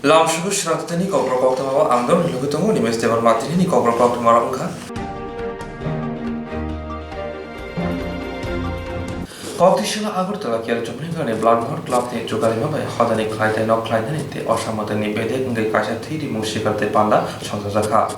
Lamshu Swrangchati Kokborok Angdon Lugutungu Nimes Devan Matini Kokborok Marangka Koktwma Agurtala Kiel Jumlinga Bloodmore Club de Jogalima by Hodani Clyde and Clyde Osamotani Bede Ngai Kasha Tidi Mushikate Panda Shantazaka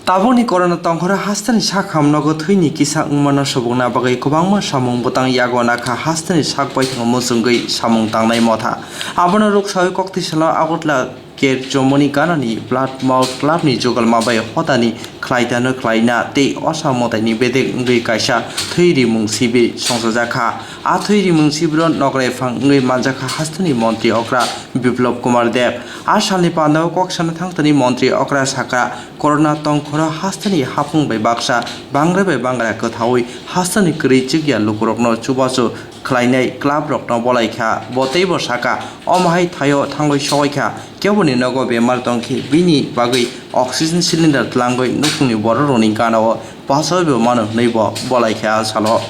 Taboni Corona Tonkora Hastani Shakam Nogotwini Kisa Umana Sobuna Bagay Kobama Samung Botang Yagonaka Hastani Shakboy Mosungi Samung Tangnai Mota Abona Roksai Koktwma Agutla Ker Jomoni Ganani Blood Mouth Club ni Jogal Mabai Hotani Clyde Clyna Te Osamotani Bede Ngai Kasha Tiri Mungsibi Shantazaka Atiri Munsibron Nogre Fang Ngai Manjaka Hastani Monti Okra Biplop Kumar Dev Ashali Panda Koksana Tangtani Monti Okra Saka Corona Tonkora Hastani Hapung by Baksha Bangra by Bangra Kothawi Hastani Krichigia Lukurokno Chubaso Kleine Club Rockno Bolaika Botebo Saka Omahai Tayo Tango Shoika Kevin Nogo Martonki Bini Bagi Oxygen Cylinder Tlango Nukuni Boroni Kano Paso Mano Neighbor Bolaika Salo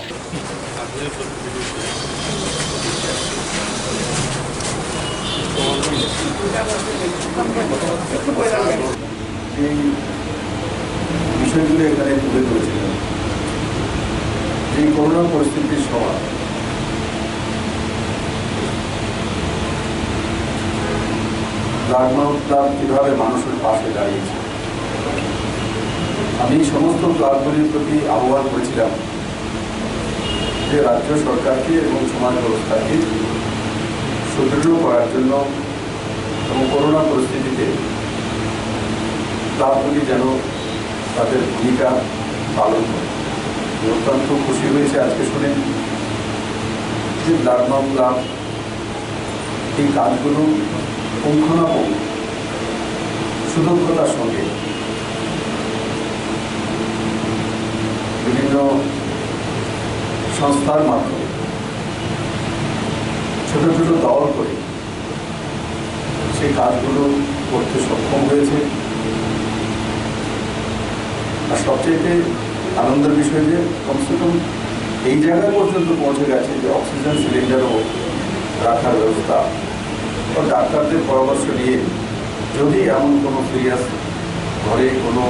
বিষয়গুলো এখানে তুলে ধরেছিলেন যে corona পরিস্থিতির সময় blood club কিভাবে মানুষের পাশে দাঁড়িয়েছে। আমি সমস্ত ক্লাবগুলির প্রতি আহ্বান করেছিলাম যে রাজ্য সরকারকে এবং সমাজ ব্যবস্থাকে সুদৃঢ় করার জন্য এবং করোনা পরিস্থিতিতে ক্লাবগুলি যেন তাদের ভূমিকা পালন করে। অত্যন্ত খুশি হয়েছে আজকে শুনে যে ব্লাড ক্লাব এই কাজগুলো পুঙ্খানুপুঙ্খ সুদক্ষতার সঙ্গে বিভিন্ন সংস্থার মাধ্যমে ছোট ছোট দল করে সেই কাজগুলো করতে সক্ষম হয়েছে। আর সবচেয়ে আনন্দের বিষয় যে কমসে কম এই জায়গায় পর্যন্ত পৌঁছে গেছে যে অক্সিজেন সিলিন্ডারও রাখার ব্যবস্থা ও ডাক্তারদের পরামর্শ নিয়ে যদি এমন কোনো সিরিয়াস ঘরে কোনো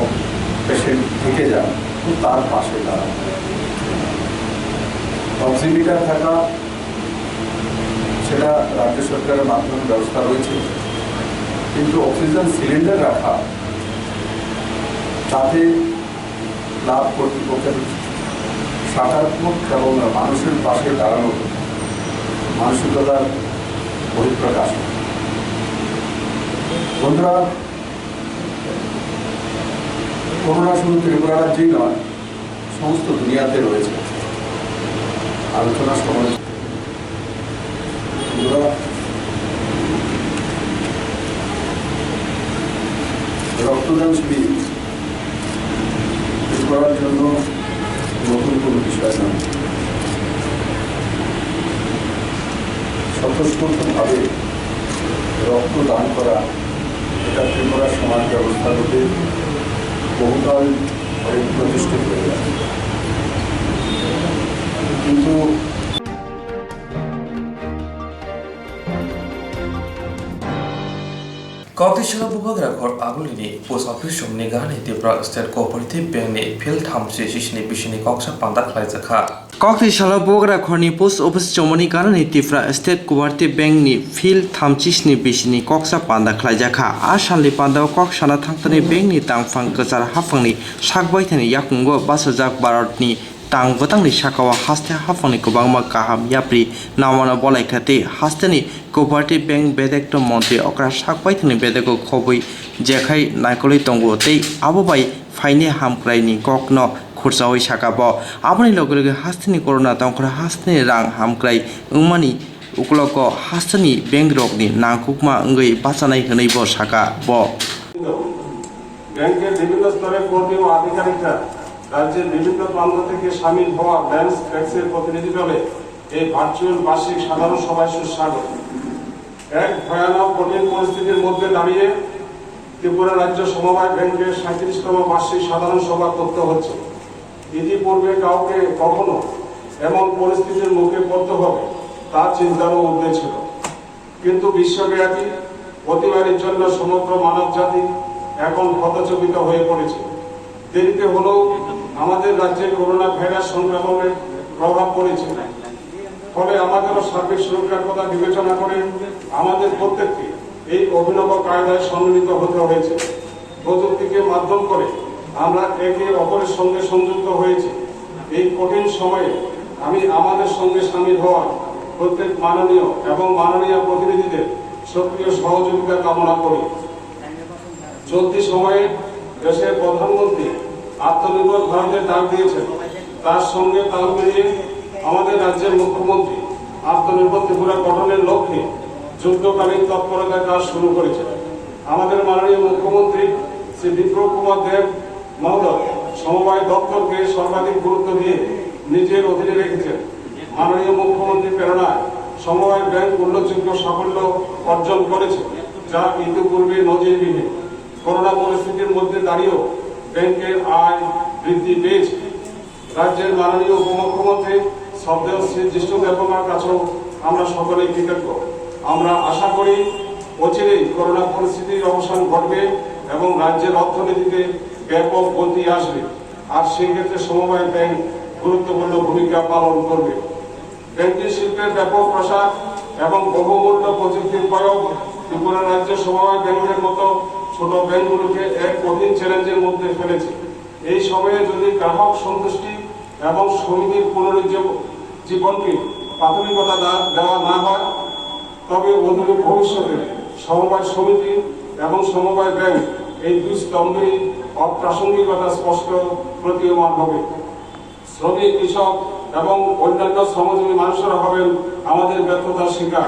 পেশেন্ট থেকে যান তো তার পাশে দাঁড়ান। অক্সিমিটার থাকা সেটা রাজ্য সরকারের মাধ্যমে ব্যবস্থা রয়েছে, কিন্তু অক্সিজেন সিলিন্ডার রাখা তাতে লাভ কর্তৃপক্ষের সকারাত্মক এবং মানুষের পাশে দাঁড়ানো মানসিকতার বহিঃপ্রকাশ। বন্ধুরা, করোনা শুধু ত্রিপুরা রাজ্যেই নয়, সমস্ত দুনিয়াতে রয়েছে। আলোচনার সময় রক্তদান শিবির করার জন্য নতুন কোনো বিষয় নয়। স্বতঃস্ফূর্তভাবে রক্তদান করা এটা ত্রিপুরার সমাজ ব্যবস্থার মধ্যে বহুকাল ধরে প্রতিষ্ঠিত হয়ে গেছে, কিন্তু Koktwma Bubagra Kor Agulini Post Office Negani Debra State Cooperative Bank Phil Thamsi Shishni Bishini Koksa Panda Klaizaka Koktwma Bubagra Korni Post Office Jomoni Ganani Debra State Cooperative Bank ni Phil Thamsishni Bishini Koksa Panda Klaizaka Ashanli Panda Koksana Thangtani Bank ni Tangfang Gazar Hafangni Shakbaitani Yakungo Basajak Baratni Tang Batangni Shakawa Haste Hafangni Kobangma Kaham Yapri Namana Bolaikate Hastani Cooperative Bank Bedekto Monte Okra Shakbaitani Bedeko Kobui Jekai Naikoli Tongo Te Abobai Faini Hamkraini Kokno Kursawi Shakabo Abani Logre Hastani Corona Tonkra Hastani Rang Hamkrai Umani Ukloko Hastani Bank Rogni Nankukma Ngui Basanai Hanibo Shaka Bo ব্যাংকের বিভিন্ন স্তরের কর্মী ও আধিকারিকরা রাজ্যের বিভিন্ন প্রান্ত থেকে সামিল হওয়া ব্যাংক ট্যাক্সের প্রতিনিধি দলে এই ভার্চুয়াল বার্ষিক সাধারণ সভায় সুস্বাগত। এক ভয়ানক কঠিন পরিস্থিতির মধ্যে দাঁড়িয়ে ত্রিপুরা রাজ্য সমবায় ব্যাংকের 37তম বার্ষিক সাধারণ সভা করতে হচ্ছে। ইতিপূর্বে কাউকে কখনো এমন পরিস্থিতির মুখে পড়তে হবে তা চিন্তারও ঊর্ধ্বে ছিল, কিন্তু বিশ্বব্যাপী প্রতিবারের জন্য সমগ্র মানব জাতি এখন হতচকিত হয়ে পড়েছে। দেরিতে হলেও আমাদের রাজ্যে করোনা ভাইরাস সংক্রমণের প্রভাব পড়েছে, ফলে আমাদেরও সার্বিক সুরক্ষার কথা বিবেচনা করে আমাদের প্রত্যেককে এই অভিনব কায়দায় সম্মিলিত হতে হয়েছে। প্রযুক্তিকে মাধ্যম করে আমরা একে অপরের সঙ্গে সংযুক্ত হয়েছি। এই কঠিন সময়ে আমি আমাদের সঙ্গে সামিল হওয়া প্রত্যেক মাননীয় এবং মাননীয় প্রতিনিধিদের সক্রিয় সহযোগিতা কামনা করি। চলতি সময়ে দেশের প্রধানমন্ত্রী আত্মনির্ভর ভারতের ডাক দিয়েছেন, তার সঙ্গে তাল মিলিয়ে আমাদের রাজ্যের মুখ্যমন্ত্রী আত্মনির্ভর ত্রিপুরা গঠনের লক্ষ্যে যুদ্ধকালীন তৎপরতার কাজ শুরু করেছেন। আমাদের মাননীয় মুখ্যমন্ত্রী শ্রী বিপ্লব কুমার দেব মহোদয় সমবায় দপ্তরকে সর্বাধিক গুরুত্ব দিয়ে নিজের অধীনে রেখেছেন। মাননীয় মুখ্যমন্ত্রী প্রেরণায় সমবায় ব্যাংক উল্লেখযোগ্য সাফল্য অর্জন করেছে, যা ইতিপূর্বে নজিরবিহীন। করোনা পরিস্থিতির মধ্যে দাঁড়িয়েও ব্যাংকের আয় বৃদ্ধি পেয়েছে। রাজ্যের মাননীয় উপমুখ্যমন্ত্রী শ্রদ্ধেয় শ্রী জিষ্ণুদেববর্মার কাছেও আমরা সকলেই কৃতজ্ঞ। আমরা আশা করি অচিরেই করোনা পরিস্থিতির অবসান ঘটবে এবং রাজ্যের অর্থনীতিতে ব্যাপক গতি আসবে, আর সেই ক্ষেত্রে সমবায় ব্যাংক গুরুত্বপূর্ণ ভূমিকা পালন করবে। ব্যাংকিং শিল্পের ব্যাপক প্রসার এবং বহুমূল্য প্রযুক্তির প্রয়োগ ত্রিপুরা রাজ্য সমবায় ব্যাংকের মতো ছোট ব্যাংকগুলোকে এক কঠিন চ্যালেঞ্জের মধ্যে ফেলেছে। এই সময়ে যদি গ্রাহক সন্তুষ্টি এবং সমিতির পুনরুজ্জীবনকে প্রাথমিকতা দেওয়া না হয়, তবে অদূর ভবিষ্যতে সমবায় সমিতি এবং সমবায় ব্যাংক এই দুই স্তম্ভেরই অপ্রাসঙ্গিকতা স্পষ্ট প্রতীয়মান হবে। শ্রমিক, কৃষক এবং অন্যান্য শ্রমজীবী মানুষেরা হবেন আমাদের ব্যর্থতার শিকার।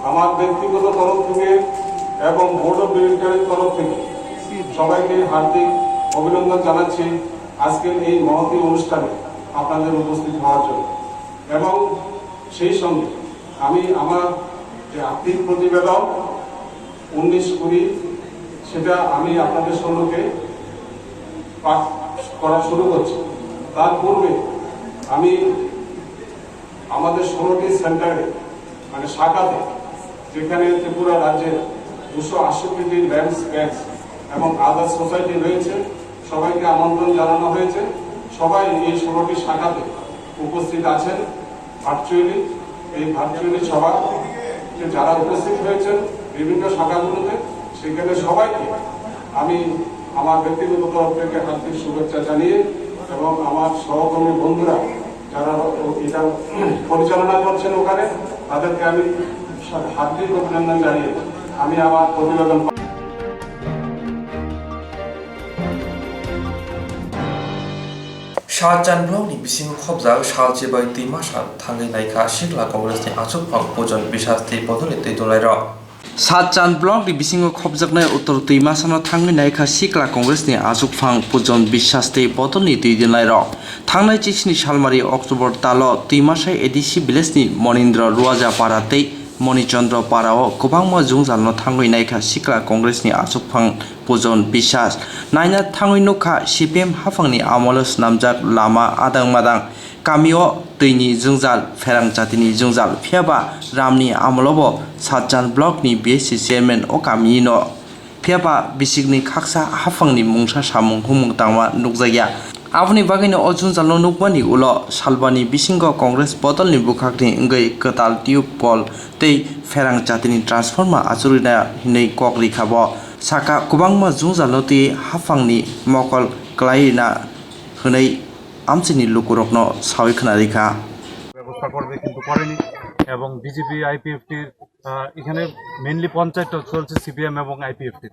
আমার ব্যক্তিগত তরফ থেকে এবং বোর্ড অফ ডিরেক্টরের তরফ থেকে সবাইকে হার্দিক অভিনন্দন জানাচ্ছি আজকের এই মহতী অনুষ্ঠানে আপনাদের উপস্থিত হওয়ার জন্য। এবং সেই সঙ্গে আমি আমার যে আর্থিক প্রতিবেদন 19-20 সেটা আমি আপনাদের সম্মুখে পাঠ করা শুরু করছি। তার পূর্বে আমি আমাদের 16টি সেন্টারে মানে শাখাতে, যেখানে ত্রিপুরা রাজ্যের 268টি ব্যাংক এবং আদার সোসাইটি রয়েছে, সবাইকে আমন্ত্রণ জানানো হয়েছে। সবাই এই 16টি শাখাতে উপস্থিত আছেন ভার্চুয়ালি। এই ভার্চুয়ালি সভা যারা উপস্থিত হয়েছেন বিভিন্ন শাখাগুলোতে, সেখানে সবাইকে আমি আমার ব্যক্তিগত তরফ থেকে হার্দিক শুভেচ্ছা জানিয়ে এবং আমার সহকর্মী বন্ধুরা যারা এটা পরিচালনা করছেন ওখানে, তাদেরকে আমি হার্দিক অভিনন্দন জানিয়ে আমি আমার প্রতিবেদন। शाहजान ब्लकनि बिसिङाव खबजाग सालजिबाय दैमासा थाङै नायखा सिगला कंग्रेसनि आसुफां भजन बिसासथि बदलै दैदुलायर सातचान ब्लक बिसिङाव खबजागनाय उत्तर दैमासानाव थांनाय नायखा सिक्ला कंग्रेसनि आजुकफां पुजन बिसासथि बदलनि दैदेनलायर थांनाय 24 सालमारि अक्ट'बर ताल दैमासा एडिसि भिलेजनि मनिन्द्र रुवाजापारा तै मणिचन्द्र पाराव गोबांमा जुंजालनो थांनाय नायखा सिक्ला कंग्रेसनि आजुकफां पुजन बिसास नायना थांनाय नखा सिपिएम हाफांनि आमलस नामजाक लामा आदां मादां गामियाव दैनि जुंजाल फेरांचातिनि जुंजाल फियाबा रामनि आमलबो सातजान ब्लकनि बिएससि चेयारमेन अ गामिनो फियाबा बिसिगनि खाकसा हाफांनि मुंसा सामुं हुमुं तांमा नुकजाया आबुनि बागैनो अ जुंजालनो नुकबानि उलो सालबानि बिसिंग कंग्रेस बदलनि बुखाकनि इंगै कताल ट्यूब पल तै फेरांचातिनि ट्रान्सफर्मा आचुरिना हिनै ककरि खाबो साका गोबांमा जुंजालनो तै हाफांनि मकल क्लाइना हनै আমচিনি লোকরত্ন সাবিখনা রেখা ব্যবস্থা করবে কিন্তু করেনি। এবং বিজেপি আইপিএফটির এখানে মেইনলি পঞ্চায়েতটা চলছে সিপিএম এবং আইপিএফটির,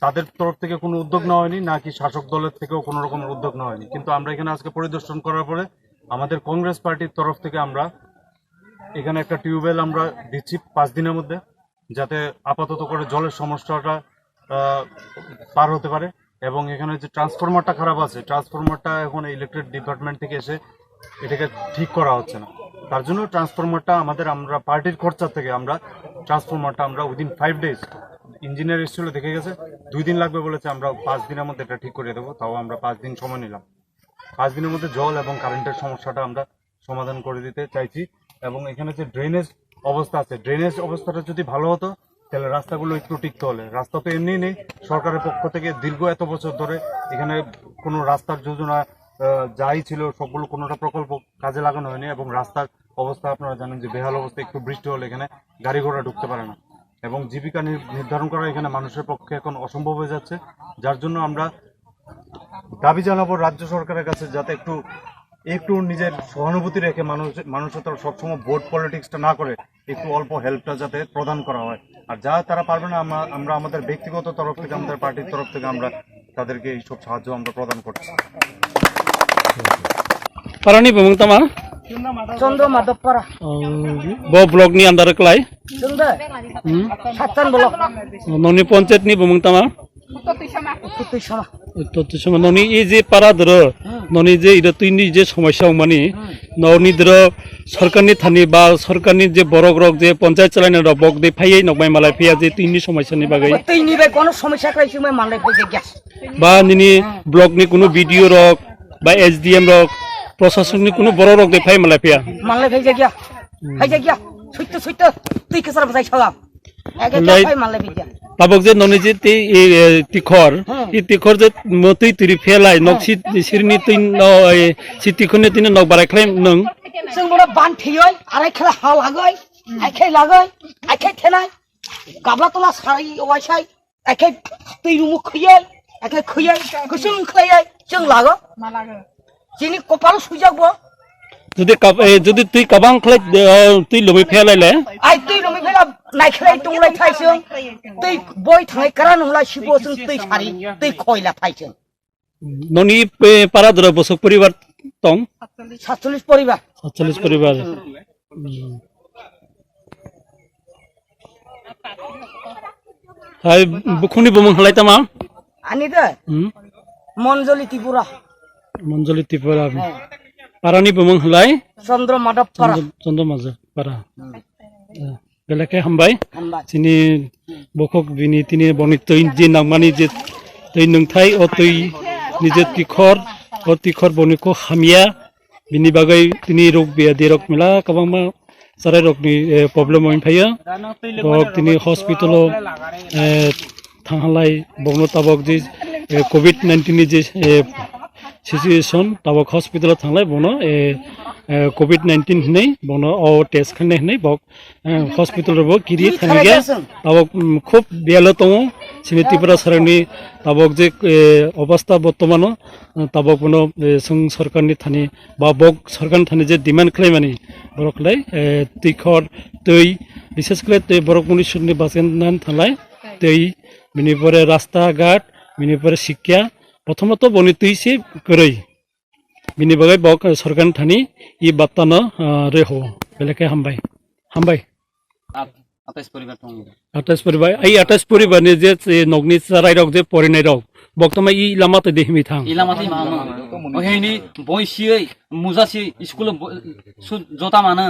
তাদের তরফ থেকে কোনো উদ্যোগ নেওয়া হয়নি, নাকি শাসক দলের থেকেও কোনো রকমের উদ্যোগ নেওয়া হয়নি। কিন্তু আমরা এখানে আজকে পরিদর্শন করার পরে আমাদের কংগ্রেস পার্টির তরফ থেকে আমরা এখানে একটা টিউবওয়েল আমরা দিচ্ছি 5 দিনের মধ্যে, যাতে আপাতত করে জলের সমস্যাটা পার হতে পারে। এবং এখানে যে ট্রান্সফরমারটা খারাপ আছে, ট্রান্সফরমারটা এখন ইলেকট্রিক ডিপার্টমেন্ট থেকে এসে এটাকে ঠিক করা হচ্ছে না। তার জন্য ট্রান্সফরমারটা আমরা পার্টির খরচা থেকে ট্রান্সফরমারটা আমরা উইদিন 5 ডেজ, ইঞ্জিনিয়ার এসেছিল দেখে গেছে 2 দিন লাগবে বলেছে, আমরা 5 দিনের মধ্যে এটা ঠিক করে দেবো। তাও আমরা 5 দিন সময় নিলাম। 5 দিনের মধ্যে জল এবং কারেন্টের সমস্যাটা আমরা সমাধান করে দিতে চাইছি। এবং এখানে যে ড্রেনেজ অবস্থা আছে। ড্রেনেজ অবস্থাটা যদি ভালো হতো তাহলে রাস্তাগুলো একটু টিকতে হলে, রাস্তা তো এমনি নেই। সরকারের পক্ষ থেকে দীর্ঘ এত বছর ধরে এখানে কোনো রাস্তার যোজনা যাই ছিল সবগুলো কোনোটা প্রকল্প কাজে লাগানো হয়নি, এবং রাস্তার অবস্থা আপনারা জানেন যে বেহাল অবস্থা। একটু বৃষ্টি হলে এখানে গাড়ি ঘোড়া ঢুকতে পারে না, এবং জীবিকা নির্ধারণ করা এখানে মানুষের পক্ষে এখন অসম্ভব হয়ে যাচ্ছে। যার জন্য আমরা দাবি জানাবো রাজ্য সরকারের কাছে যাতে একটু নিজের সহানুভূতি রেখে মানুষের তো সবসময় ভোট পলিটিক্সটা না করে একটু অল্প হেল্পটা যাতে প্রদান করা হয়। আর যা তারা পারবে না আমরা আমাদের ব্যক্তিগত তরফ থেকে, আমাদের পার্টির তরফ থেকে আমরা তাদেরকে এইসব সাহায্য আমরা প্রদান করছি। Parani bumung tama Chandra Madhapara. bo blog ni andar kelai Chandra. Satan blok. noni ponchet ni bumung tama Kutu sama. to sama noni e je para dro noni je ida tuini je সমস্যা মানে noni dro সরকারনি Thani বা সরকারনি যে বড় Grok যে পঞ্চায়েত চালানো রবক দে ফাইয়ে নকমাই মালাই ফিয়া যে তুইনি সমস্যানি বাগৈ তুইনি বে কোন সমস্যা কইছি মই মানলাই কই গ্যাস বা নিনি ব্লক নি কোনো ভিডিও রক বা এসডিএম রক প্রশাসনিক কোনো বড় রক দে ফাই মালাই ফিয়া মানলাই ফেজে গিয়া সুইতে তুই কেসার বাজাই ছালাম আগে ফাই মানলাই ফেজে তাবক যে ননি যে তিখর এই তিখর যে মতই তুরি ফেলাই নকসি সিরনি তুই সিতিখনে তিন নক বারাই খাইম নং जों बड़ा बान थेयोय आराय खेला हा लागोय आइखाय लागोय आइखाय थेनाय गाबला तला साराय वाइसाय आइखाय दै रुमु खैयोय आइखाय खैयोय गोसों खैयोय जों लागो मा लागो जिनि कपाल सुजागबो যদি তুই কাবাং খাই তুই লবি ফেলাইলে आइ दै रुमु फेला नायखलाय दंलाय थाइसों दै बय थाङै कारा नंला सिबो जों दै सारि दै खयला थाइसों ননি পারা ধর বসক পরিবার তং 47 পরিবার 47 পরিবার হাই বুখুনি বমং হলাই তামা আনি দে মঞ্জলি ত্রিপুরা পারানি বমং হলাই চন্দ্র মাধব পারা চন্দ্র মাঝে পারা বেলাকে হামবাই চিনি বখক বিনি তিনি বনি তৈ যে নাংমানি যে তৈ নংথাই ও তৈ নিজে তিখর বনিকো হামিয়া बिनि बागै तिनि रोग बियादि रोग मिला कबांमा साराय रोगनि प्रब्लेम मोनफायो बक तिनि हस्पिटालाव थांहालाय बगनो ताबक जे कोविड-19 नि जे सिचुएशन ताबक हस्पिटालाव थांलाय बनो कोविड-19 हनै बनो ओ टेस्ट खाने हनै बक हस्पिटालाव गिरि थांगिया ताबक खूब बेयालो दङ सिनि त्रिपुरा सरकारनि ताबक जे अवस्था बर्तमान ताबक बनो जों सरकारनि थानि बा बक सरकारनि थानि जे डिमान्ड खालामनानै बरकलाय तिखर दै बिशेष करे दै बरक मुनिसुरनि बासेन थांलाय दै बिनिपरे रास्ता घाट बिनिपरे शिक्षा प्रथमत बनि तैसे गरै बिनि बागै बक सरकारनि थानि इ बात्तानो रेहो बेलेके हामबाय 28 परिबार आई 28 परिबार ने जे नगनि साराय रक जे परिनाय रक बक्तमा इ लामाते देहिमि थां इ लामाते मामा ओहेनि बयसियै मुजासि स्कुल जता मानो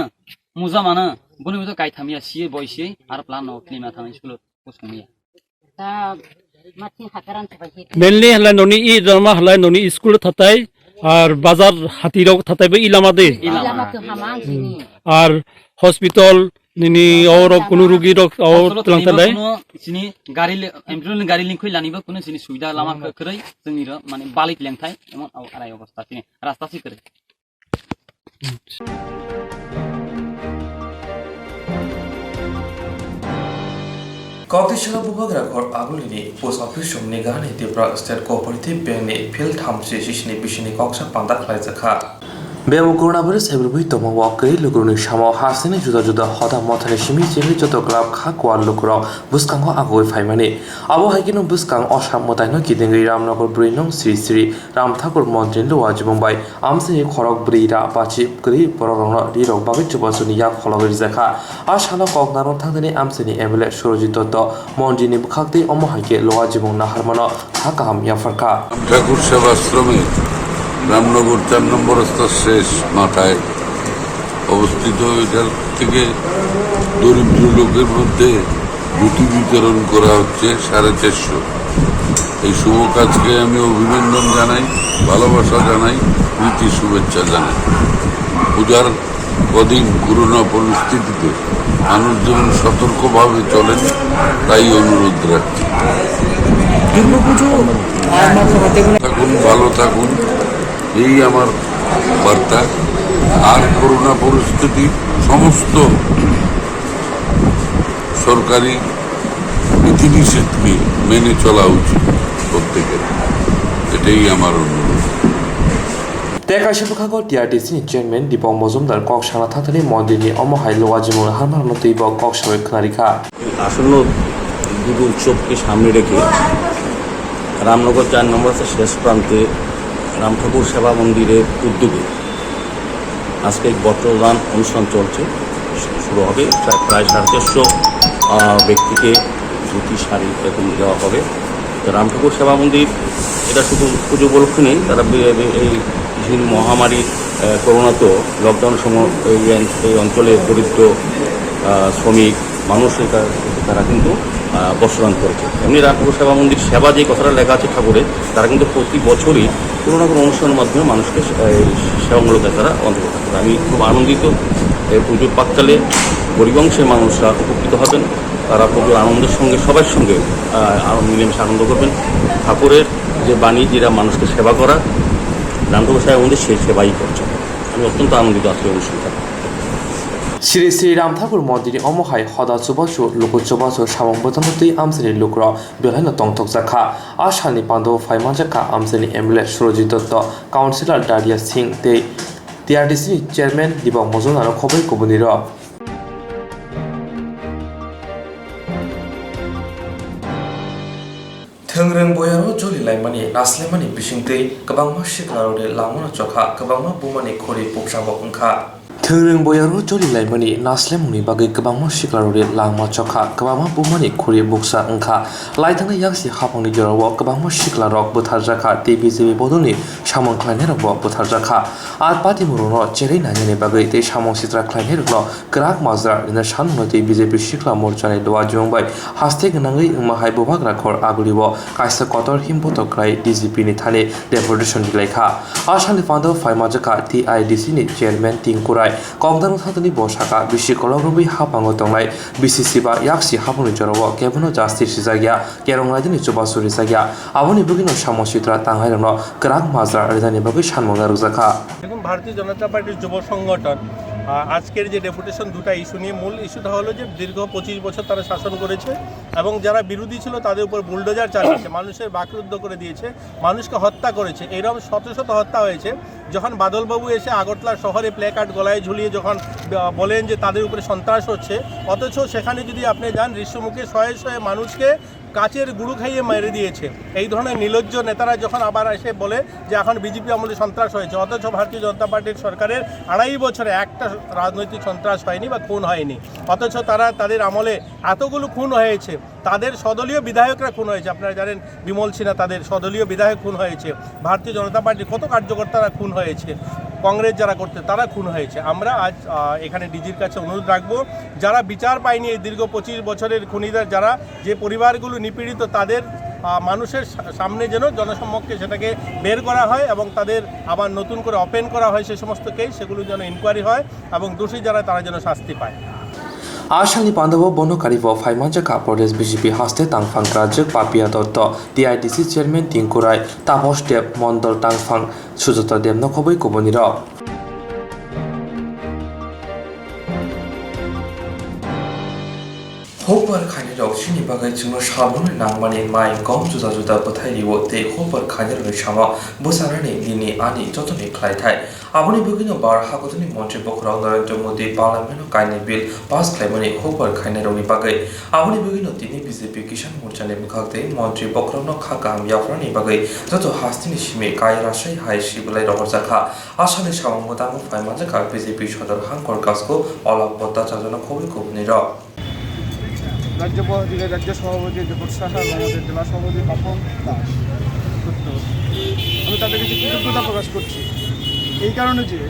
मुजा मानो बनि मुजा गायथामिया सियै बयसियै आरो प्लान न क्लिमा थां स्कुल कसमिया दा माथि हाकारान थाबाय मेनलि हला ननि इ लामा हला ननि स्कुल थाताय আর বাজার হাতি রক থাতাইবে ই লামাতে আর হসপিটাল নিনি और কোনো রোগী রক और তলাংতালাই सिनि गाड़ी एम्बुलेंस गाड़ी लिंक खै लानिबो कुनो सिनि सुविधा लामा खरै जोंनि र माने बालिक लेंथाय एमन आराय अवस्था सिनि रास्ता सि करे Koktwma bubagra khor agulini post office somni gane Tripura State Cooperative Bank ni phil thamse sisini bisini koksa panda khlai jakha बेबो कोरोनाvirus एब्रुबि तमो वाकै लुगुरनि सामाव हासिनि जुदा जुदा हदा मथानि सिमि जेबि जत क्लाब खाकवा लुकुर बुसकांगो आगoi फाइमानि आबो हाइकिनो बुसकां असाम मताइनो किदिंगै रामनगर ब्रिनं श्री श्री राम ठाकुर मन्दिर लुवा जिबंबाय आमसे खरक ब्रिरा पाछि ग्रि बररंनो रिरक बागै चबसुनि या खलगै जाखा आसानो ककनारो थांदनि आमसेनि एमएलए सुरजित दत्त मन्दिरनि बुखाक्ति अमो हाइके लुवा जिबं नाहारमानो खाकाम याफरका ठाकुर सेवाश्रमे রামনগর 4 নম্বর রাস্তার শেষ মাথায় অবস্থিত এটার থেকে দরিদ্র লোকের মধ্যে রুটি বিতরণ করা হচ্ছে 450 এই শুভ কাজকে আমি অভিনন্দন জানাই ভালোবাসা জানাই প্রীতি শুভেচ্ছা জানাই পূজার কদিন করোনা পরিস্থিতিতে মানুষ যেন সতর্কভাবে চলেন তাই অনুরোধ রাখছি। থাকুন, ভালো থাকুন, এই আমার বার্তা। আর করোনা পরিস্থিতি সমস্ত সরকারি বিধিনিষেধকে মেনে চলা উচিত প্রত্যেকের, এটাই আমার অনুরোধ। 대가시북하고 DRDC চেয়ারম্যান দীপক মজুমদার কক সানা থাকলে মন্দিরে অমহাই লোয়াজিমু হারমার মতোই কক সবাই খারিখা আসন্ন দুটো উৎসবকে সামনে রেখে রামনগর 4 নম্বর শেষ প্রান্তে রাম ঠাকুর সেবা মন্দিরের উদ্যোগে আজকে এক বস্ত্রদান অনুষ্ঠান চলছে, শুরু হবে। প্রায় 450 ব্যক্তিকে ধুতি শাড়ি এরকম দেওয়া হবে। তো রাম ঠাকুর সেবা মন্দির এটা শুধু পুজো উপলক্ষে নেই, তারা এই মহামারী করোনাতেও লকডাউনের সময় এই অঞ্চলে দরিদ্র শ্রমিক মানুষ তারা কিন্তু বস্ত্রদান করেছে। এমনি রাম ঠাকুর সেবা মন্দির সেবা যে কথাটা লেখা আছে ঠাকুরের, তারা কিন্তু প্রতি বছরই কোনো না কোনো অনুষ্ঠানের মাধ্যমে মানুষকে সেবামূলক তারা অন্তর্ভুক্ত করে। আমি খুব আনন্দিত এই পুজোর পাককালে গরিব অংশের মানুষরা উপকৃত হবেন, তারা পুজোর আনন্দের সঙ্গে সবার সঙ্গে মিলেমিশে আনন্দ করবেন। ঠাকুরের যে বাণী যেটা মানুষকে সেবা করা, রাম ঠাকুর সেবা মন্দির সেই সেবাই করছে। আমি অত্যন্ত আনন্দিত আজকে অনুষ্ঠানটা। শ্রী শ্রী রাম ঠাকুর মন্দিরে অমহাই হদা চুবাচু লুকু চুবাচু সামং বতনতই আমসেনি লুকর বেলাইন তংথক জাখা আসানি পান্ডব ফাইমান জাখা আমসেনি এমএলএ সুরজিৎ দত্ত কাউন্সিলর ডারিয়া সিং তে টিআরডিসি চেয়ারম্যান দীপক মজুমদার খবর কবুনির थोंग्रों बयारो जलि लाइमानि नास्लेमानि बिसिंतै गोबांमा सिख्लारोदे लांमोना चखा गोबांमा बुमानि खरि पक्साबो ओंखा थोंग्रों बयारो जलि लाइमानि नास्लेमुनि बागै गोबांमा सिख्लारोदे लांमा चखा गोबांमा बुमानि खरि बक्सा ओंखा लाइथांनि याक्सि हाफांनि जेराव गोबांमा सिख्लारक बुथारजाखा टिबिजिबि बदलनि सामं ख्लायनायरक बुथारजाखा आर पार्टी मुरुनो चेरै नायनायनि बागै तै सामं सित्रा ख्लायनायरकनो ग्राक माजरा रिना साननो तै बिजेपि सिख्ला मोर्चानि दवा जोंबाय हास्ते गोनाङै ओंमाहाय बुबाग्रा खर आगुलिबो कायसा कतर हिमपतक्राय डिजिपि नि थाने डेपुटेशन दिलायखा आसामनि फान्दाव फाइमाजाखा टिआइडिसि नि चेयारमैन तिंकुराय कमदान थातनि बसाखा बिसि कलरबि हापांगो तंनाय बिसिसि बा याक्सि हापुनि जराव केबनो जास्तिस जागिया केरंलायदिनि चुबासुरि जागिया आबनि बगिनो सामसित्रा तांहायरनो ग्राक माजरा रिदानि बगै सानमंगा रुजाखा দেখুন ভারতীয় জনতা পার্টির যুব সংগঠন আজকের যে ডেপুটেশন দুটা ইস্যু নিয়ে মূল ইস্যুটা হলো যে দীর্ঘ 25 বছর তারা শাসন করেছে এবং যারা বিরোধী ছিল তাদের উপর বুলডোজার চালিয়েছে, মানুষের বাকরুদ্ধ করে দিয়েছে, মানুষকে হত্যা করেছে। এরকম শত শত হত্যা হয়েছে। যখন বাদলবাবু এসে আগরতলা শহরে প্লে কার্ড গলায় ঝুলিয়ে যখন বলেন যে তাদের উপরে সন্ত্রাস হচ্ছে, অথচ সেখানে যদি আপনি যান ঋষ্যমুখে শয়ে শয়ে মানুষকে কাচের গুঁড়ো খাইয়ে মেরে দিয়েছে। এই ধরনের নির্লজ্জ নেতারা যখন আবার এসে বলে যে এখন বিজেপি আমলে সন্ত্রাস হয়েছে, অথচ ভারতীয় জনতা পার্টির সরকারের 2.5 বছরে একটা রাজনৈতিক সন্ত্রাস হয়নি বা খুন হয়নি, অথচ তাদের আমলে এতগুলো খুন হয়েছে। তাদের সদলীয় বিধায়করা খুন হয়েছে, আপনারা জানেন বিমল সিনহা তাদের সদলীয় বিধায়ক খুন হয়েছে, ভারতীয় জনতা পার্টির কত কার্যকর্তারা খুন হয়েছে, কংগ্রেস যারা করতে তারা খুন হয়েছে। আমরা আজ এখানে ডিজির কাছে অনুরোধ রাখবো, যারা বিচার পায়নি এই দীর্ঘ 25 বছরের খুনিদের, যারা যে পরিবারগুলো নিপীড়িত, তাদের মানুষের সামনে যেন জনসমক্ষে সেটাকে বের করা হয় এবং তাদের আবার নতুন করে ওপেন করা হয়, সে সমস্ত কেস সেগুলো যেন ইনকোয়ারি হয় এবং দোষী যারা তারা যেন শাস্তি পায়। आसामनि पान्डव बनकारिब फाइमानजाखा प्रदेश बिजेपि हास्ते तांफां राजक पापिया दत्त टिआइडिसि चेयारमैन तिंकुराय तापस देव मण्डल तांफां सुजता देव नखबै कबनिर होपर खाइनेरक सिनि बागै जोंनो साबुन नांमानि माइ गम जुदा जुदा बथायरिव ते होपर खाइनेरनि सामा बोसारानि दिनि आनि जतनि ख्लायथाय आबनि बगिनो बार हागतनि मन्त्रि बखराव नरेन्द्र मोदी पार्लियामेन्ट काइने बिल पास खालामनानै होपर खाइनेरनि बागै आबनि बगिनो दिनि बिजेपि किसान मोर्चानि मुखागते मन्त्रि बखरावनो खागाम याफ्रानि बागै जत हास्तिनि सिमे कायरासै हाय सिबलाय रहरजाखा आसामनि सामं मोदामो फाइमानजाखा बिजेपि सदर हांकर कासको अलग बत्ता चाजना खबै कबनिर রাজ্য সভাপতি দেবর সাহা, আমাদের জেলা সভাপতি পাপন দাস, আমি তাদের কাছে কৃতজ্ঞতা প্রকাশ করছি এই কারণে যে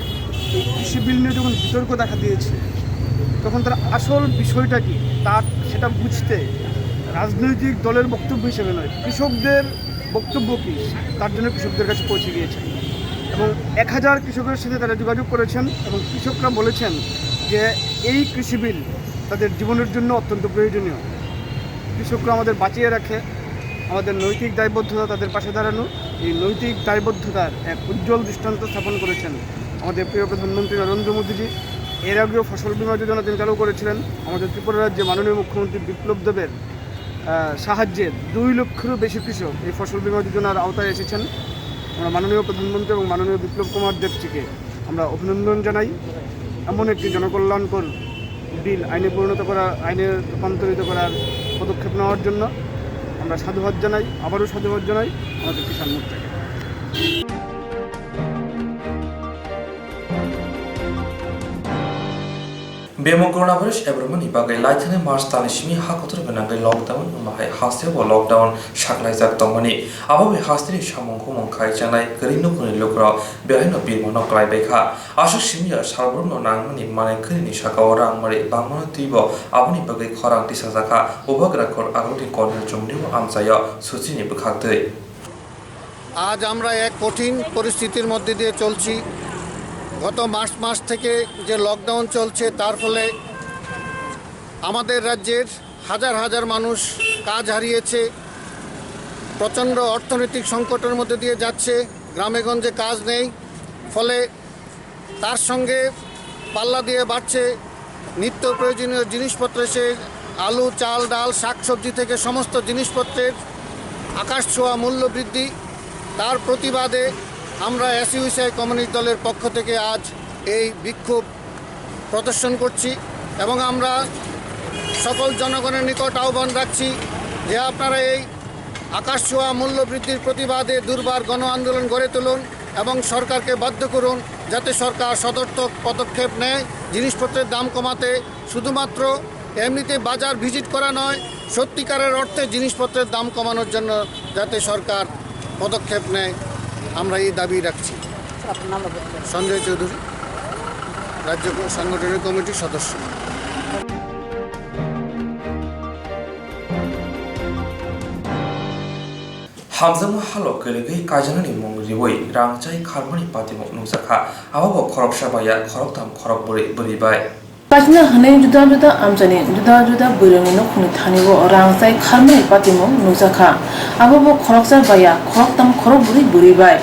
এই কৃষি বিল নিয়ে যখন বিতর্ক দেখা দিয়েছে তখন তারা আসল বিষয়টা কি সেটা বুঝতে রাজনৈতিক দলের বক্তব্য হিসেবে নয়, কৃষকদের বক্তব্য কী তার জন্য কৃষকদের কাছে পৌঁছে গিয়েছে এবং 1000 কৃষকের সাথে তারা যোগাযোগ করেছেন এবং কৃষকরা বলেছেন যে এই কৃষি বিল তাদের জীবনের জন্য অত্যন্ত প্রয়োজনীয়। কৃষকরা আমাদের বাঁচিয়ে রাখে, আমাদের নৈতিক দায়বদ্ধতা তাদের পাশে দাঁড়ানো, এই নৈতিক দায়বদ্ধতার এক উজ্জ্বল দৃষ্টান্ত স্থাপন করেছেন আমাদের প্রিয় প্রধানমন্ত্রী নরেন্দ্র মোদীজি। এর আগেও ফসল বীমা যোজনা তিনি চালু করেছিলেন। আমাদের ত্রিপুরা রাজ্যে মাননীয় মুখ্যমন্ত্রী বিপ্লব দেবের সাহায্যে 2 লক্ষেরও বেশি কৃষক এই ফসল বীমা যোজনার আওতায় এসেছেন। আমরা মাননীয় প্রধানমন্ত্রী এবং মাননীয় বিপ্লব কুমার দেবজিকে আমরা অভিনন্দন জানাই। এমন একটি জনকল্যাণকর বিল আইনে পরিণত করা, আইনে রূপান্তরিত করার পদক্ষেপ নেওয়ার জন্য আমরা সাধুবাদ জানাই, আবারও সাধুবাদ জানাই আমাদের কিষাণ মোর্চাকে। Bemo coronavirus ebromani bagai laithane March tani simi hakotor benangai lockdown umahai hastebo lockdown shaklaijak tongmani ababe hastini samung khumung khai chanai gerino kuni lokro behaino birmono klaibekha ashok simia sarborno nangmani mane khrini sakao rangmari bangmono tibo aboni bagai khorang tisajaka obagrakor agoti corner jomnibo amsayo suchini bukhaktei আজ আমরা এক কঠিন পরিস্থিতির মধ্যে দিয়ে চলছি। গত March মাস থেকে যে লকডাউন চলছে তার ফলে আমাদের রাজ্যের হাজার হাজার মানুষ কাজ হারিয়েছে, প্রচণ্ড অর্থনৈতিক সংকটের মধ্যে দিয়ে যাচ্ছে, গ্রামেগঞ্জে কাজ নেই, ফলে তার সঙ্গে পাল্লা দিয়ে বাড়ছে নিত্য প্রয়োজনীয় জিনিসপত্র, সে আলু, চাল, ডাল, শাকসবজি থেকে সমস্ত জিনিসপত্রের আকাশ ছোঁয়া মূল্য বৃদ্ধি। তার প্রতিবাদে আমরা এসইউসিআই কমিউনিস্ট দলের পক্ষ থেকে আজ এই বিক্ষোভ প্রদর্শন করছি এবং আমরা সকল জনগণের নিকট আহ্বান রাখছি যে আপনারা এই আকাশ ছোঁয়া মূল্য বৃদ্ধির প্রতিবাদে দুর্বার গণ আন্দোলন গড়ে তুলুন এবং সরকারকে বাধ্য করুন যাতে সরকার সদর্থক পদক্ষেপ নেয় জিনিসপত্রের দাম কমাতে। শুধুমাত্র এমনিতে বাজার ভিজিট করা নয়, সত্যিকারের অর্থে জিনিসপত্রের দাম কমানোর জন্য যাতে সরকার পদক্ষেপ নেয়, আমরা এই দাবি রাখছি। সঞ্জয় চৌধুরী, রাজ্য সাংগঠনিক কমিটির সদস্য। Hamzama halo kelegi kajanani mongriwoi rangchai kharmani patimo nungsakha ababo khorok sabaya khorok tam khorok buri bai Kajna hane juda juda amjani juda buirani no khuni thanibo rangchai kharmani patimo nungsakha ababo khorok sabaya khorok tam khorok buri bai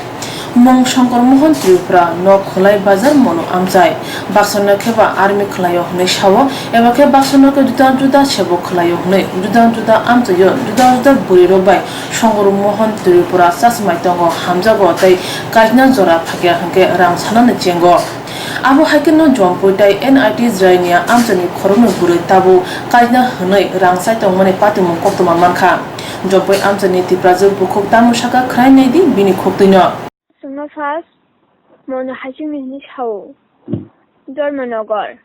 Mong Shankar Mohan Tripura no kholai bazar mono amjai baksana kheba army khlayo hne shawo ebake baksana ke juda chebo khlayo hne juda amjayo juda buri robai Shankar Mohan Tripura sasmai tongo hamjago tai kajna jora phakya hanke rang sanane chengo abo haikeno jompoitai NIT Zrainia amjani khorono buri tabu kajna hnai rangsai tongmane patimo Koktwma mankha jompoi amjani tiprajur bukhok tamusaka khrai nei di bini khoktuino Summa first, Mona Hashimi Hao, Dormanogar.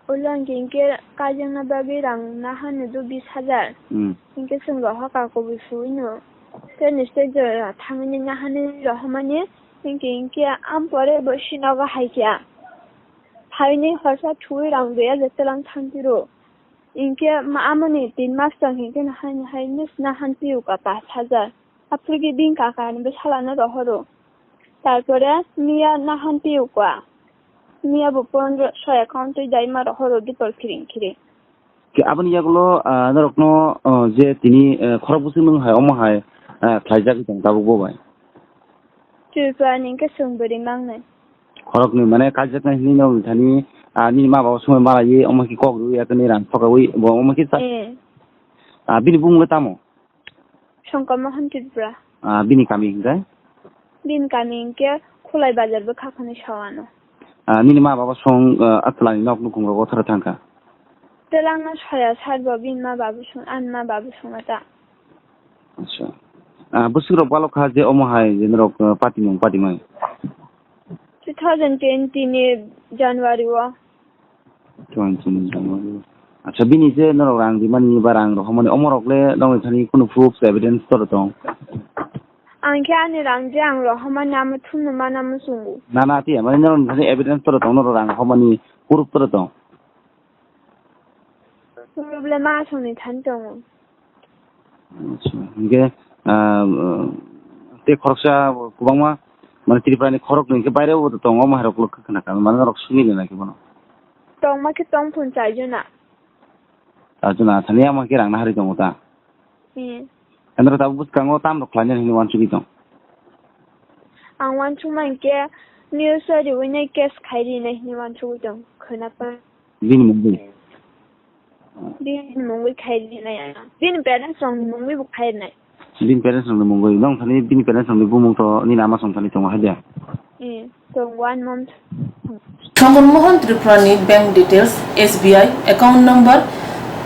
Ulang Kinke, Kajana Babirang, Nahan Dubi Hazar, Kinke Sunga Haka Kobusuino. Then the stage Tamini Nahani Rohamani, Kinke Ampore Boshinaga Haikia. Tiny Horsa Tuirang, where the Telang Tantiro. Inke Maamani, the master Hinken Highness Nahan Piuka Pass Hazard. Applique being Kaka and Beshalana the Horo. তারপরে মিয়া নাহান পিউ কোয়া মিয়া বুপন soya কাউন্টে দাইমা হরো দিতল খিরে কি আপনি ইয়াগুলো নরকনো যে তিনি খরক বুসিং নং হায় অম হায় খাইজা কি তাবু ববাই ত্রিপুরা নিকে সংবরি মাংনে খরক নি মানে কাজা না নি নং থানি নি মা বাবা সময় মারাই অম কি কক রুই একনি রান ফকাই অম কি তা বিনি বুমগে তামো শঙ্কর মোহন ত্রিপুরা বিনি কামি গায় Din Kaminke, Kulai Bajar Bukakani Shawano. Nima Baba song Atlani Nok Nukungo Water Tanka. The language has had Bobin Ma Babushun and Ma Babusumata. Busuro Baloka de Omahai, the Rock Patimon Patimai. 2020 January war. 20 January. Sabini is no rang the money barang, Homoni Omorokle, long as any kind of proofs, evidence, sort of tongue. Anke ani rangjang ro hamani amthun mana musungu nana ti amani non thani evidence to tono ro rang hamani proof to to problema soni thanjong nge te khorsa kubangma মানে ত্রিপুরানি খরক নইকে বাইরে ও তো তং মাহারক লক্ষ খানা কাম মানে rock সুনিলে নাকি বনো tong ma ke tong phun chai juna তাজনা থানি আমাকে রাংনা হারি দङ তা এন্দ্র তাবু বুসকাঙ্গো তাম রক লানি হিনি one চুকি দङ ang wan chu man ke news ri wine kes khairi nei ni wan chu dong khona pa দিন Mumbai din mongwi khairi nei ya din parents song mongwi bu khairi nei din parents ng mumbay dong Thani din parents ng bumung to ni nama song Thani tong hadia so 1 month Chongormohon Triprani bank details SBI account number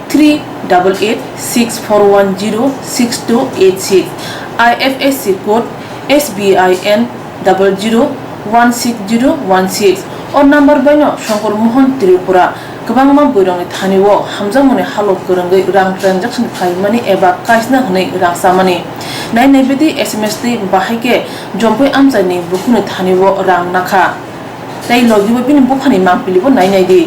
38864106286 IFSC code SBIN 001616 or number baino Chongormohon Tripura Kabangma Burong Taniwo Hamzamone Halok Kurungi Rang transaction Kaimani Eba Kaisna Hne Rangsamani Nai Nebedi SMS di Bahike Jompe Amzani Bukune Taniwo Rang Naka Dai logi bo bin bukhani mang pilibo nai nai di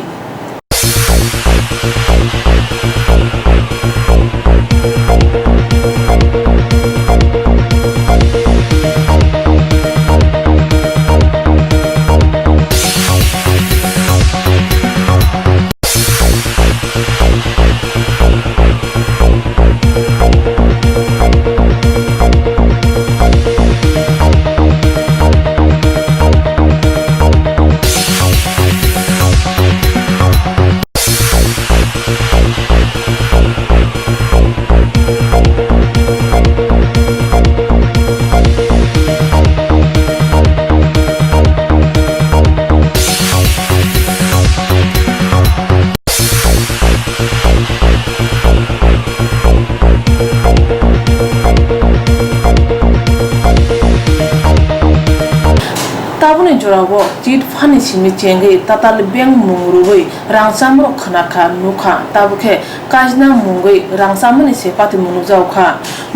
tabuni jorago chit phani simi chenge tatal beng mungruwi rangsamro khnaka nukha tabuke kajna mungwi rangsamani sepati munujauka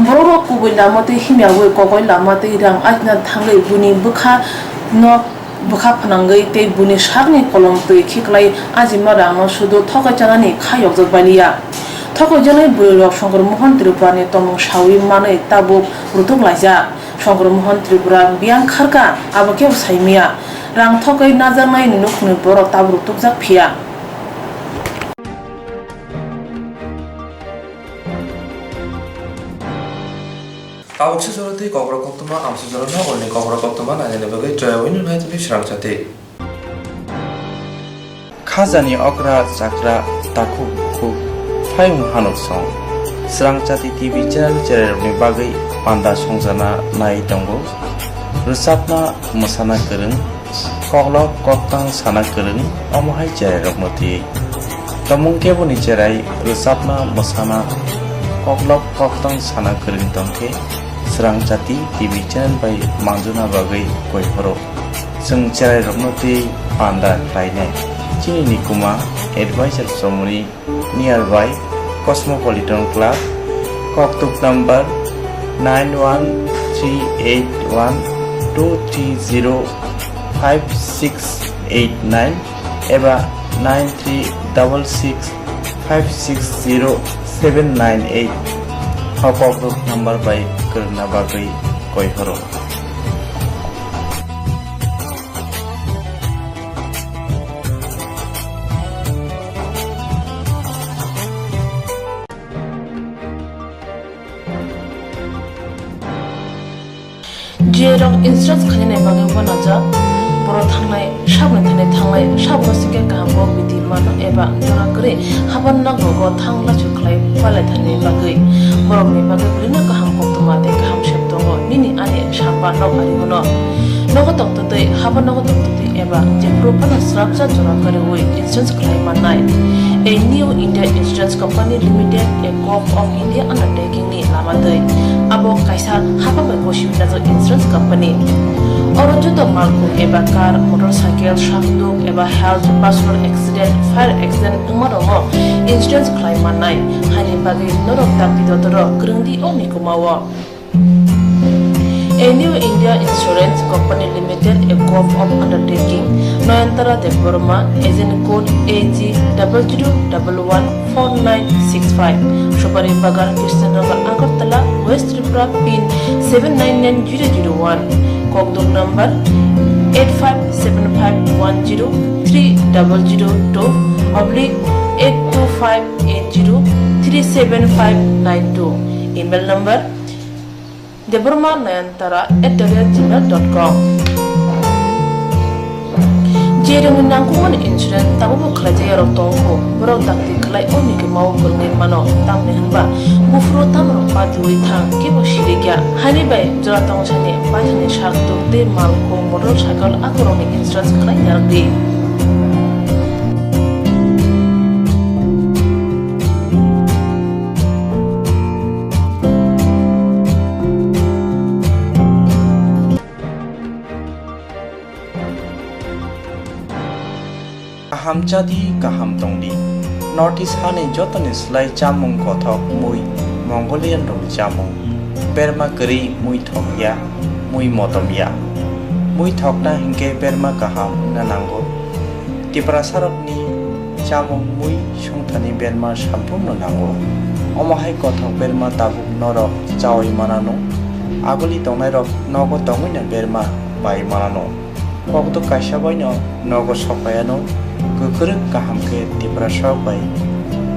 bororo kubui lamate himyawe kokoi lamate rang ajna thangai buni bukha no bukha phanangai te buni shagni kolom te khiklai ajima rangno sudo thokai chanani khayok jobaliya thoko janai burok Chongormohon Tripurani tomong shawi manai tabuk rutuk laija Chongormohon Tripura biang kharka abake saimia rang thokai najanai nukni borok tabuk rutuk jak phia Awak sejarati Kokborok Koktwma am sejarahna oleh Kokborok Koktwma nanya bagai Swrangchati nanya Swrangchati. Khazani okra chakra taku ku Fayung Hanok Song Swrangchati TV channel ni bagai panda songjana nai tongo rusapna musana kereng koklok koktang sana kereng omohai channel rokmoti tomong keboni cherai rusapna musana koklok koktang sana kereng tongke Swrangchati TV channel by manjuna bagai koiphoro sung channel rokmoti panda lainai Chini Nikuma Advisor Somuni nearby Cosmopolitan Club Koktwma number 91382305689 eba 9366560798 Kokborok number by Kerna Bagai Koihoro Jerong instruct khane bagai banaja boro thangnai sabne thangnai sabno sike kahamo biti mano eba jona kre haban na gogo thangla chuklai pale thane bagai borok ni bagai brina kaham Koktwma te kaham sheptongo nini ani sapa no ari gono nogo tokto te haban nogo tokto te eba je propana structure jona kare oi insurance khlai manai a new India Insurance Company Limited a corp of India undertaking ni lamadai abo kaisa haba ba koshibina jo insurance company oro joto malko eba car motorcycle shakduk eba health personal accident fire accident umarongo insurance claim manai hani bagi norok tapi dotoro krungdi oni kumawa A new India Insurance Company Limited, a corp of undertaking, Noyantara Deborma, agent code AG00114965, Shobari Bagar, Kirstennagar, Agartala, West Tripura, pin 799001. Kokborok number 8575103002/825803759 email number debormanayantara@gmail.com Jerong nangkuman insurance tabu kerja ya rotongko berok takti kelai oni ke mau berngin mano tamne hanba bufro tamro pati thang ke bosirigya hani bai jora tong chane pajane shakto te malko motorcycle akoroni insurance kelai yardi Kaham jadi kaham tongdi Northeast hane jotone slai chamung kothok mui Mongolian rong chamung Berma keri mui thokya mui motomya mui thokna hingke berma kaham nanango Tiprasarok ni chamung mui sungthani berma sampurno nango Omahai kothok berma tabuk norok chawi manano Agoli tongnai rok nogo tongina berma bai manano Kokto kaishaboino nogo sopayano Kukuruk kaham ke tiprasok bai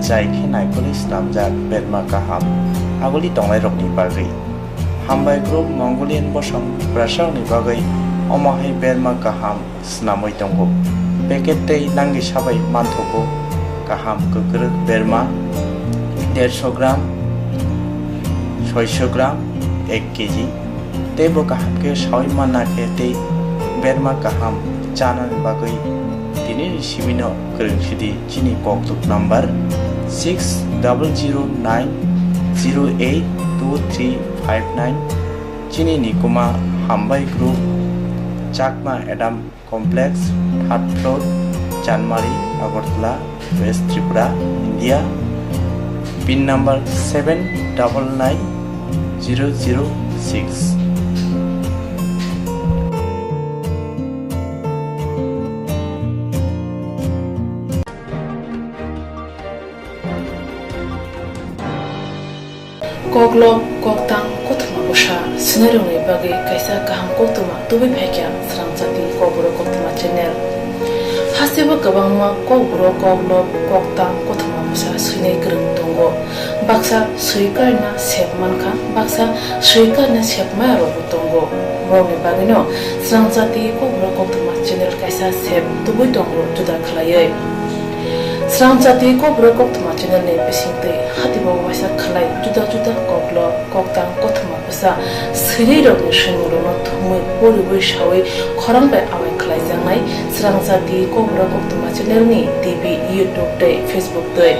Jai ke naikuli slamjak berma kaham Aguli tonglai rok ni bagai Hambai group Mongolian bosong prasok ni bagai Omahai berma kaham snamoi tonggo Peket tei nangi sabai manthogo Kaham kukuruk berma 150 gram 600 gram 1 kg Tebo kaham ke sawi mana ke tei berma kaham Chanan bagai Dini Shimino Kurungshidi Chini Koktuk number 6009082359 Chini Nikuma Hambai Group Chakma Adam Complex 3rd floor Chanmari Agartala West Tripura India PIN number 799006 Koklop koktang Koktwma bosha sinarungi bagi kaisa kaham Koktwma tubi phekya Swrangchati Kokborok Koktwma channel hasiba kabangma Kokborok koklop koktang Koktwma bosha sinai krung tongo baksa suikarna sepmanka baksa suikarna sepma ro tongo roni bagino Swrangchati Kokborok Koktwma channel kaisa sep tubi tongo juda khalayai Swrangchati Kokborok Koktwma channel ne bisingte hatibo wasa khalai juda koklo koktang Koktwma basa siri rok shimuro no thumui bori shawi khorang bai awai khalai jangnai Swrangchati Kokborok Koktwma channel ni TV YouTube te Facebook te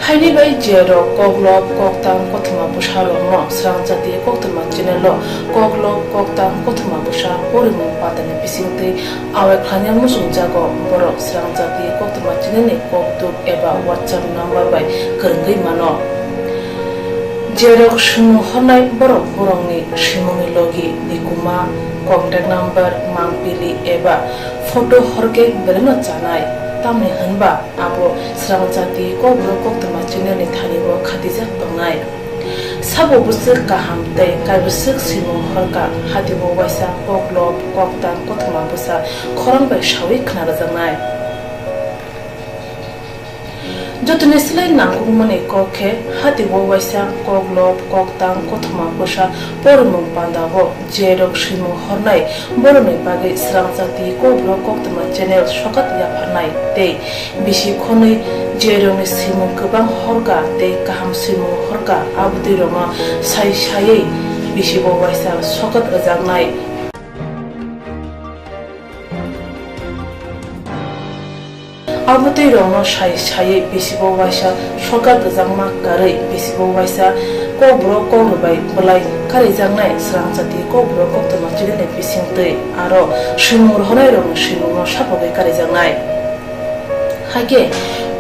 Haini bai jero koklop koktang Koktwma bosha no Swrangchati Koktwma channel lo koklop koktang Koktwma bosha porimu patane bisingte awai khlanyam musung jago borok Swrangchati Koktwma channel ni koktuk eba WhatsApp number bai kerenggai mano jerok shimu honai borok borongni shimuni logi nikuma contact number mangpili eba photo horke bereno chanai tamni hanba abo Swrangchati Kokborok Koktwma channel ni thanibo khatijak tongnai sabo busuk kaham tei kaibusuk simu horka hatibo waisa koklop koktang Koktwma busa khorang bai shawi khnarajangnai jotone slai nangkungmani kokhe hatibo waisa koklop koktang Koktwma busa pormung pandago jerok simu hornai boroni bagai Swrangchati Kokborok Koktwma channel sokat yaphanai tei bisi khonai jeroni simu kubang horka tei kaham simu horka abdi roma sai bisi bo waisa sokat rajangnai abdi roma sai bisi bo waisa sokat rajangma karai bisi bo waisa Kokborok Kokborok bolai kari jangnai Swrangchati Kokborok Koktwma channel ni bisingtei aro simur honai rong simur sapogai kari jangnai hage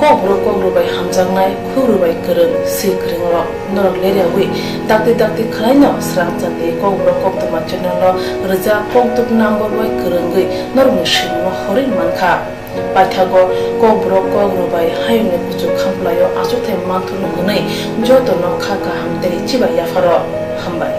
Kokborok bai hamjangnai khuru bai kereng sikringo norok leriawi dakti khlaino Swrangchati Kokborok Koktwma channel lo reja koktuk number bai kerengai norok simur horin mankha paithago Kokborok bai hayune kuchu khamplayo achuthai manthunu hnai jotono khaka hamtei chiba yafaro hambai